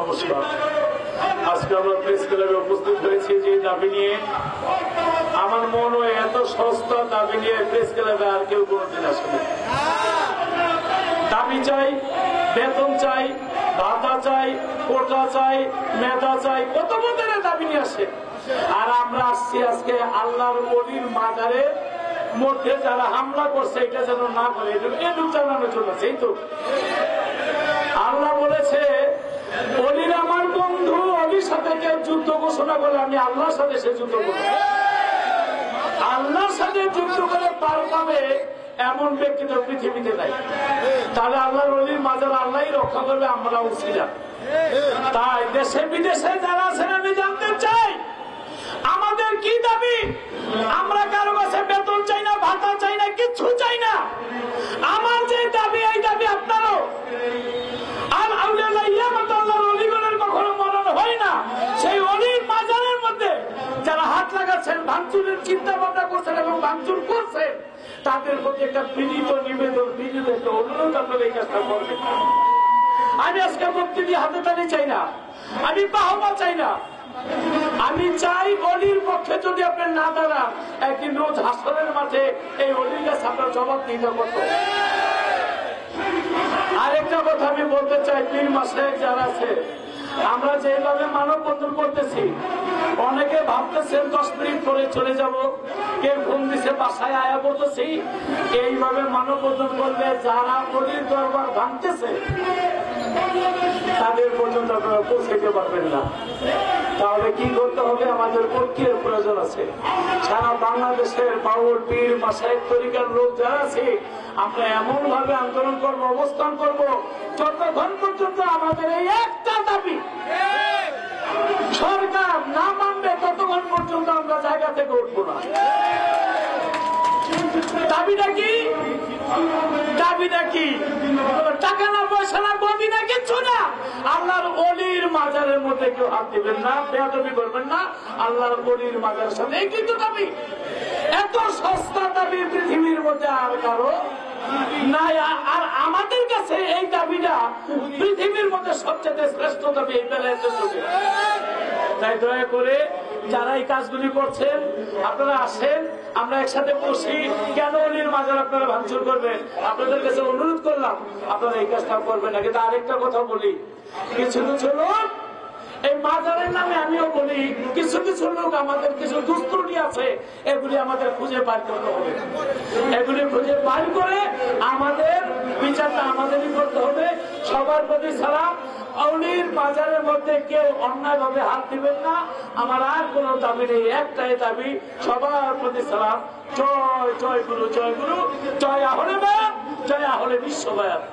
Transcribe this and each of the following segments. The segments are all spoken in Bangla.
নমস্কার। আজকে আমরা প্রেস ক্লাবে উপস্থিত হয়েছি যে দাবি নিয়ে। আমার মনে হয় এত সস্তা দাবি নিয়ে প্রেস ক্লাবে আর কেউ কোনোদিন আসবে। দাবি চাই, বেতন চাই, ভাতা চাই, কোটা চাই, মেধা চাই, কত মতের দাবি নিয়ে আসে। আর আমরা আসছি আজকে আল্লাহর ওলির মাজারের মধ্যে যারা হামলা করছে এটা যেন না করে, এটুকু জানানোর জন্য। সেই তো আল্লাহ বলেছে অলির আমার বন্ধু, অলির সাথে কেউ যুদ্ধ ঘোষণা করলে আমি আল্লাহর সাথে সে যুদ্ধ করব। আল্লাহর সাথে যুদ্ধ করে পার পাবে এমন ব্যক্তি তো পৃথিবীতে নাই। তাহলে আল্লাহর অলির মাজার আল্লাহই রক্ষা করবে, আমরা উচিত। তাই দেশে বিদেশে যারা আছেন আমি জানতে চাই আমাদের কি দাবি। আমরা কারো কাছে বেতন চাই না, ভাতা চাই না, কিচ্ছু চাই না। আমার যে দাবি এই দাবি আপনারও। আর আল্লাহর অলিগণের কখনো মরণ হয় না। সেই অলির মাজারের মধ্যে যারা হাত লাগাচ্ছেন, ভাঙচুরের চিন্তা ভাবনা করছেন এবং ভাঙচুর করছেন, তাদের প্রতি একটা বিনীত নিবেদন, বিনীত একটা অনুরোধ আপনারা এই কাজটা করবেন। আমি আজকে মুক্তি দিয়ে হাতে তালি চাই না, আমি বাহবা চাই না। আমি চাই অলির পক্ষে যদি আপনি না দাঁড়ান, একদিন রোজ হাসরের মাঠে এই অলির কাছে আপনার জবাব দিতে করতো। আরেকটা কথা আমি বলতে চাই, পীর মাসায়েখ যারা আছে, আমরা যেভাবে মানববন্ধন করতেছি, অনেকে ভাবতেছেন 10 মিনিট পরে চলে যাব, কেউ ফোন দিছে বাসায় আয়া বলতেছি। এইভাবে মানববন্ধন করলে যারা অলির দরবার ভাঙতেছে তাদের পর্যন্ত আপনারা পৌঁছাতে পারবেন না। তাহলে কি করতে হবে? আমাদের ঐক্যের প্রয়োজন আছে। সারা বাংলাদেশের বাউল, পীর, মাসায়েখ, তরিকার লোক যারা আছে, আমরা এমন ভাবে আন্দোলন করবো, অবস্থান করব, যতক্ষণ পর্যন্ত আমাদের এই একটা দাবি সরকার না মানবে, ততক্ষণ পর্যন্ত আমরা জায়গা থেকে উঠবো না। দাবিটা কি? দাবিটা কি? টাকা না, পয়সা না, গদি না, কিচ্ছু না। আল্লাহর অলির মাজারের মধ্যে কেউ হাত দিবেন না, বেয়াদবি করবেন না। আল্লাহর অলির মাজারের সাথে এই কিন্তু দাবি। এত সস্তা দাবি পৃথিবীর মধ্যে আর কারো নাই। আর আমাদের কাছে এই দাবিটা পৃথিবীর মধ্যে সবচেয়ে শ্রেষ্ঠ দাবি এই বেলায়। তাই দয়া করে যারা এই কাজগুলি করছেন আপনারা আসেন, আমরা একসাথে বসি। কেন অলির মাজার আপনারা ভাঙচুর করবেন? আপনাদের কাছে অনুরোধ করলাম আপনারা এই কাজটা করবেন না। কিন্তু আরেকটা কথা বলি, কিছু কিছু লোক এই মাজারের নামে, আমিও বলি, কিছু কিছু লোক আমাদের কিছু দুষ্কৃতি আছে, এগুলি আমাদের খুঁজে বার করতে হবে। এগুলি খুঁজে বার করে আমাদের বিচারটা আমাদেরই করতে হবে। সবার প্রতি সালাম। অলির মাজারের মধ্যে কেউ অন্যায় ভাবে হাত দিবেন না। আমার আর কোন দাবি নেই, একটাই দাবি, সবার প্রতি সালাম। জয় জয় গুরু, জয় গুরু, জয় আহলে বায়াত, জয় আহলে বিশ্ববায়াত।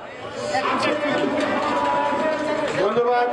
ধন্যবাদ।